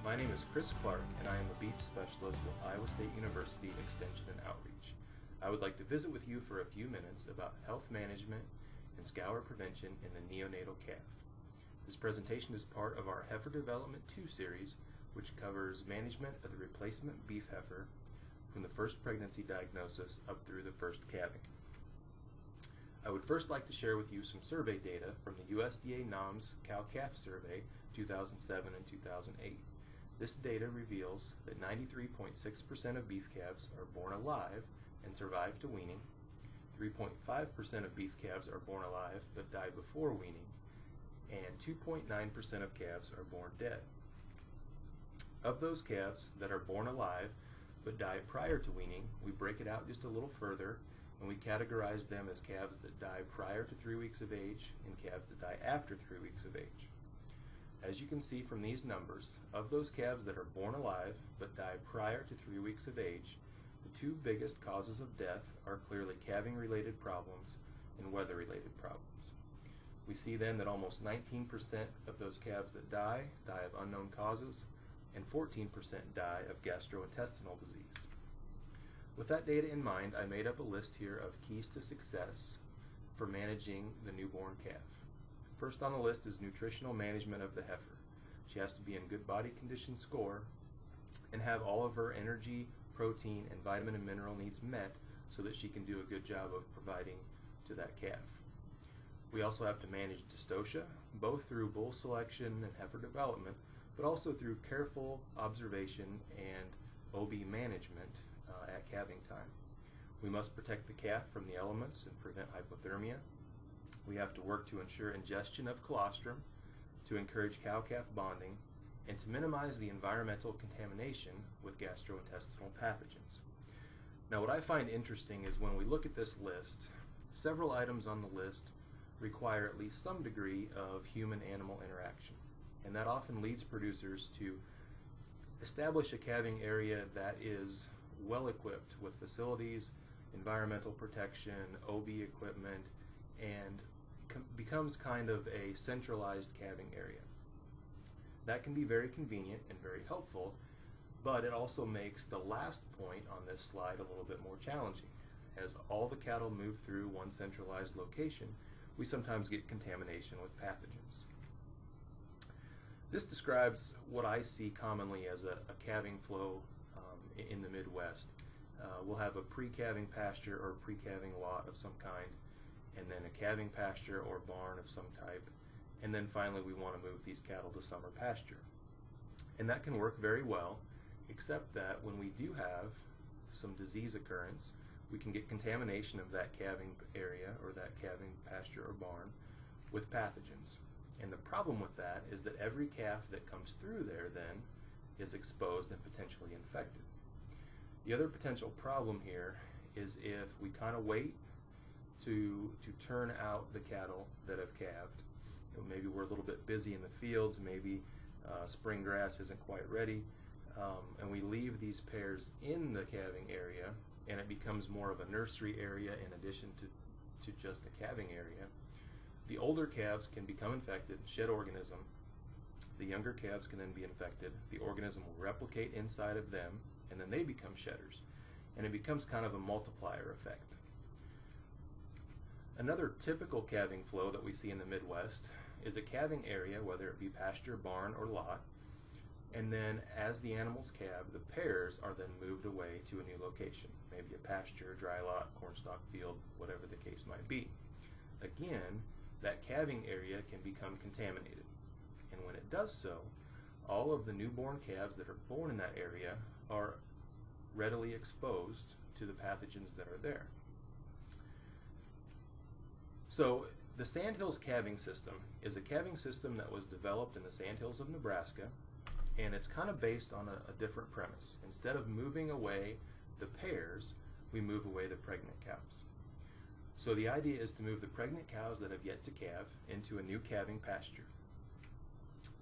My name is Chris Clark, and I am a beef specialist with Iowa State University Extension and Outreach. I would like to visit with you for a few minutes about health management and scour prevention in the neonatal calf. This presentation is part of our Heifer Development 2 series, which covers management of the replacement beef heifer from the first pregnancy diagnosis up through the first calving. I would first like to share with you some survey data from the USDA NAHMS Cow-Calf Survey 2007 and 2008. This data reveals that 93.6% of beef calves are born alive and survive to weaning, 3.5% of beef calves are born alive but die before weaning, and 2.9% of calves are born dead. Of those calves that are born alive but die prior to weaning, we break it out just a little further and we categorize them as calves that die prior to 3 weeks of age and calves that die after 3 weeks of age. As you can see from these numbers, of those calves that are born alive but die prior to 3 weeks of age, the two biggest causes of death are clearly calving-related problems and weather-related problems. We see then that almost 19% of those calves that die of unknown causes, and 14% die of gastrointestinal disease. With that data in mind, I made up a list here of keys to success for managing the newborn calf. First on the list is nutritional management of the heifer. She has to be in good body condition score and have all of her energy, protein, and vitamin and mineral needs met so that she can do a good job of providing to that calf. We also have to manage dystocia, both through bull selection and heifer development, but also through careful observation and OB management at calving time. We must protect the calf from the elements and prevent hypothermia. We have to work to ensure ingestion of colostrum, to encourage cow-calf bonding, and to minimize the environmental contamination with gastrointestinal pathogens. Now, what I find interesting is when we look at this list, several items on the list require at least some degree of human-animal interaction, and that often leads producers to establish a calving area that is well equipped with facilities, environmental protection, OB equipment, and becomes kind of a centralized calving area. That can be very convenient and very helpful, but it also makes the last point on this slide a little bit more challenging. As all the cattle move through one centralized location, we sometimes get contamination with pathogens. This describes what I see commonly as a calving flow in the Midwest. We'll have a pre-calving pasture or pre-calving lot of some kind, and then a calving pasture or barn of some type, and then finally we want to move these cattle to summer pasture. And that can work very well, except that when we do have some disease occurrence, we can get contamination of that calving area or that calving pasture or barn with pathogens. And the problem with that is that every calf that comes through there then is exposed and potentially infected. The other potential problem here is if we kind of wait to turn out the cattle that have calved. Maybe we're a little bit busy in the fields, maybe spring grass isn't quite ready, and we leave these pairs in the calving area, and it becomes more of a nursery area in addition to just a calving area. The older calves can become infected, shed organism. The younger calves can then be infected. The organism will replicate inside of them, and then they become shedders. And it becomes kind of a multiplier effect. Another typical calving flow that we see in the Midwest is a calving area, whether it be pasture, barn, or lot, and then as the animals calve, the pairs are then moved away to a new location, maybe a pasture, dry lot, cornstalk field, whatever the case might be. Again, that calving area can become contaminated, and when it does so, all of the newborn calves that are born in that area are readily exposed to the pathogens that are there. So the Sandhills calving system is a calving system that was developed in the Sandhills of Nebraska, and it's kind of based on a different premise. Instead of moving away the pairs, we move away the pregnant cows. So the idea is to move the pregnant cows that have yet to calve into a new calving pasture.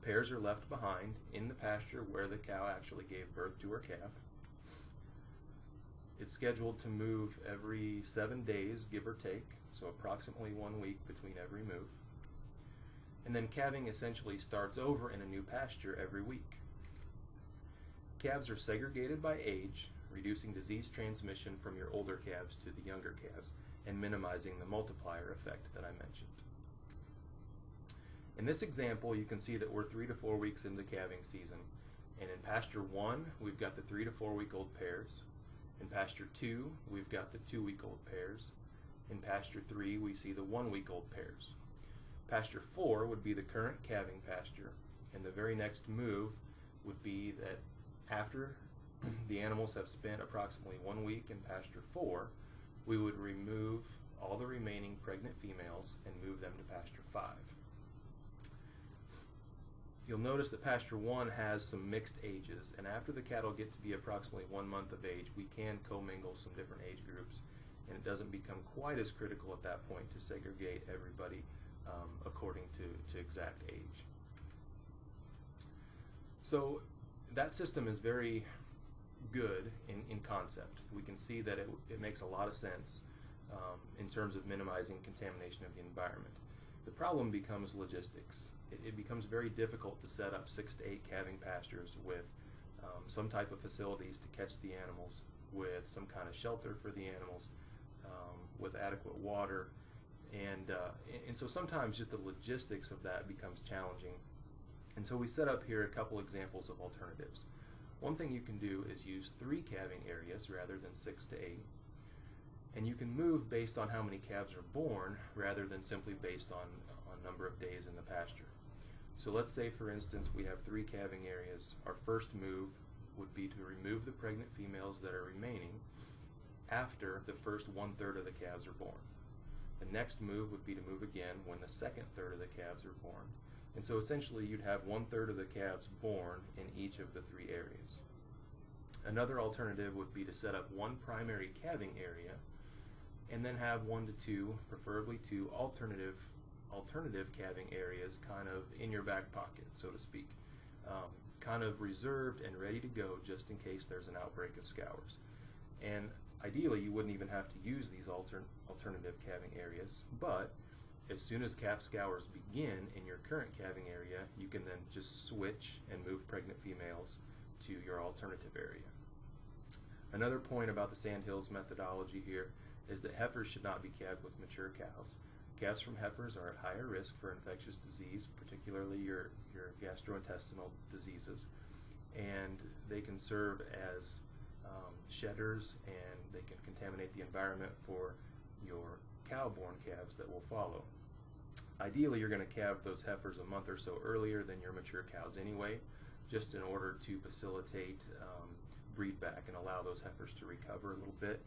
Pairs are left behind in the pasture where the cow actually gave birth to her calf. It's scheduled to move every 7 days, give or take, so approximately 1 week between every move. And then calving essentially starts over in a new pasture every week. Calves are segregated by age, reducing disease transmission from your older calves to the younger calves and minimizing the multiplier effect that I mentioned. In this example, you can see that we're 3 to 4 weeks into calving season, and in pasture 1 we've got the 3 to 4 week old pairs. In pasture 2 we've got the 2 week old pairs. In pasture 3 we see the 1 week old pairs. Pasture 4 would be the current calving pasture, and the very next move would be that after the animals have spent approximately 1 week in pasture 4, we would remove all the remaining pregnant females and move them to pasture 5. You'll notice that pasture 1 has some mixed ages, and after the cattle get to be approximately 1 month of age, we can commingle some different age groups, and it doesn't become quite as critical at that point to segregate everybody according to exact age. So that system is very good in concept. We can see that it makes a lot of sense in terms of minimizing contamination of the environment. The problem becomes logistics. It becomes very difficult to set up 6 to 8 calving pastures with some type of facilities to catch the animals, with some kind of shelter for the animals, with adequate water, and so sometimes just the logistics of that becomes challenging. And so we set up here a couple examples of alternatives. One thing you can do is use 3 calving areas rather than 6 to 8. And you can move based on how many calves are born rather than simply based on number of days in the pasture. So let's say, for instance, we have 3 calving areas. Our first move would be to remove the pregnant females that are remaining after the first 1/3 of the calves are born. The next move would be to move again when the second third of the calves are born. And so essentially you'd have 1/3 of the calves born in each of the 3 areas. Another alternative would be to set up 1 primary calving area and then have 1 to 2, preferably 2 alternative calving areas kind of in your back pocket, so to speak, kind of reserved and ready to go just in case there's an outbreak of scours. And ideally you wouldn't even have to use these alternative calving areas, but as soon as calf scours begin in your current calving area, you can then just switch and move pregnant females to your alternative area. Another point about the Sandhills methodology here is that heifers should not be calved with mature cows. Calves from heifers are at higher risk for infectious disease, particularly your gastrointestinal diseases, and they can serve as shedders, and they can contaminate the environment for your cow-born calves that will follow. Ideally, you're going to calve those heifers a month or so earlier than your mature cows anyway, just in order to facilitate breed back and allow those heifers to recover a little bit.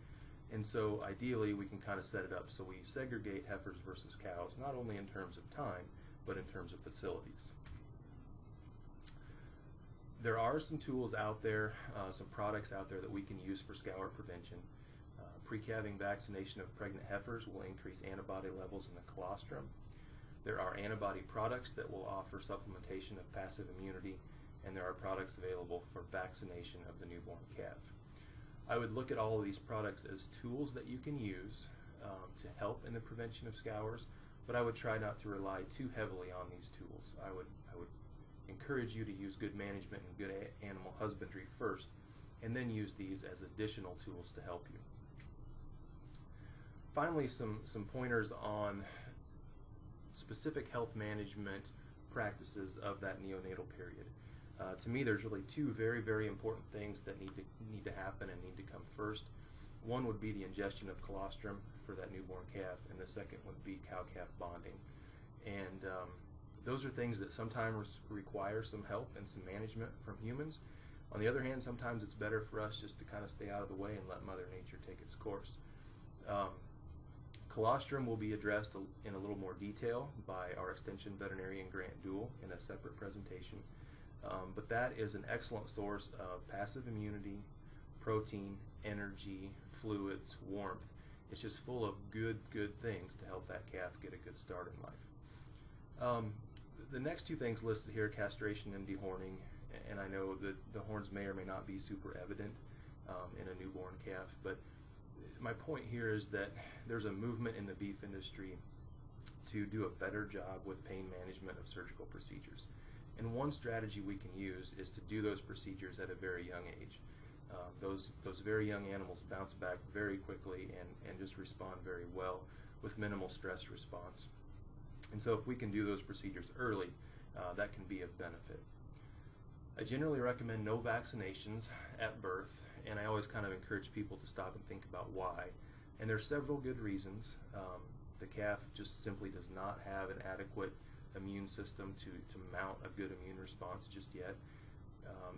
And so ideally we can kind of set it up so we segregate heifers versus cows, not only in terms of time, but in terms of facilities. There are some tools out there, some products out there that we can use for scour prevention. Pre-calving vaccination of pregnant heifers will increase antibody levels in the colostrum. There are antibody products that will offer supplementation of passive immunity, and there are products available for vaccination of the newborn calf. I would look at all of these products as tools that you can use to help in the prevention of scours, but I would try not to rely too heavily on these tools. I would encourage you to use good management and good animal husbandry first, and then use these as additional tools to help you. Finally, some pointers on specific health management practices of that neonatal period. To me, there's really 2 very, very important things that need to happen and need to come first. One would be the ingestion of colostrum for that newborn calf, and the second would be cow-calf bonding. And those are things that sometimes require some help and some management from humans. On the other hand, sometimes it's better for us just to kind of stay out of the way and let Mother Nature take its course. Colostrum will be addressed in a little more detail by our Extension Veterinarian Grant Duell in a separate presentation. But that is an excellent source of passive immunity, protein, energy, fluids, warmth. It's just full of good things to help that calf get a good start in life. The next 2 things listed here, castration and dehorning, and I know that the horns may or may not be super evident in a newborn calf, but my point here is that there's a movement in the beef industry to do a better job with pain management of surgical procedures. And one strategy we can use is to do those procedures at a very young age. Those very young animals bounce back very quickly and just respond very well with minimal stress response. And so if we can do those procedures early, that can be of benefit. I generally recommend no vaccinations at birth, and I always kind of encourage people to stop and think about why. And there's several good reasons. The calf just simply does not have an adequate immune system to mount a good immune response just yet.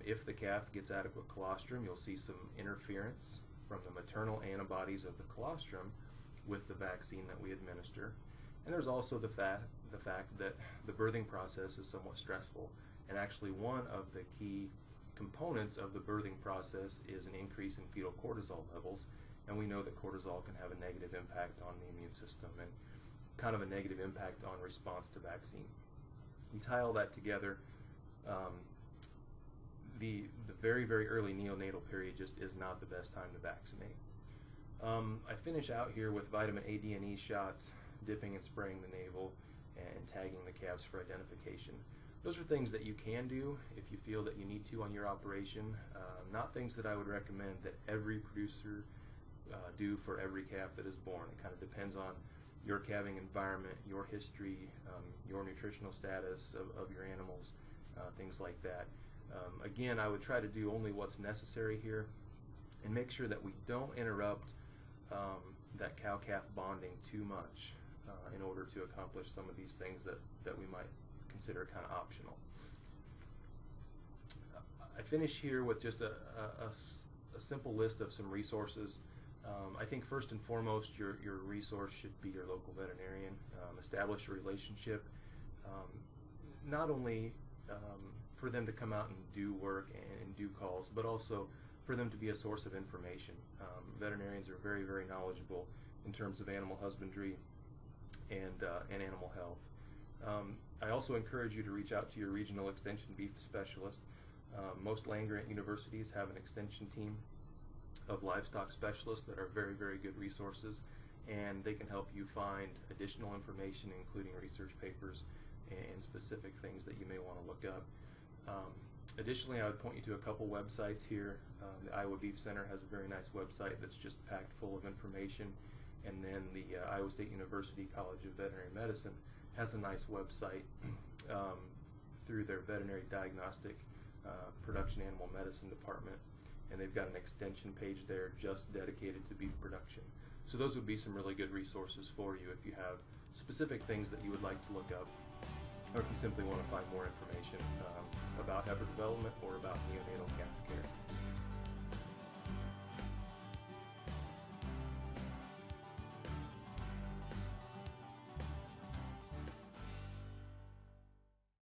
If the calf gets adequate colostrum, you'll see some interference from the maternal antibodies of the colostrum with the vaccine that we administer. And there's also the fact that the birthing process is somewhat stressful. And actually one of the key components of the birthing process is an increase in fetal cortisol levels. And we know that cortisol can have a negative impact on the immune system and kind of a negative impact on response to vaccine. You tie all that together, the very, very early neonatal period just is not the best time to vaccinate. I finish out here with vitamin A, D, and E shots, dipping and spraying the navel, and tagging the calves for identification. Those are things that you can do if you feel that you need to on your operation, not things that I would recommend that every producer do for every calf that is born. It kind of depends on your calving environment, your history, your nutritional status of your animals, things like that. Again, I would try to do only what's necessary here and make sure that we don't interrupt that cow-calf bonding too much in order to accomplish some of these things that we might consider kind of optional. I finish here with just a simple list of some resources. I think first and foremost, your resource should be your local veterinarian. Establish a relationship, not only for them to come out and do work and do calls, but also for them to be a source of information. Veterinarians are very, very knowledgeable in terms of animal husbandry and animal health. I also encourage you to reach out to your regional extension beef specialist. Most land-grant universities have an extension team of livestock specialists that are very, very good resources, and they can help you find additional information, including research papers and specific things that you may want to look up. Additionally, I would point you to a couple websites here. The Iowa Beef Center has a very nice website that's just packed full of information, and then the Iowa State University College of Veterinary Medicine has a nice website through their veterinary diagnostic production animal medicine department, and they've got an extension page there just dedicated to beef production. So those would be some really good resources for you if you have specific things that you would like to look up, or if you simply want to find more information about heifer development or about neonatal calf care.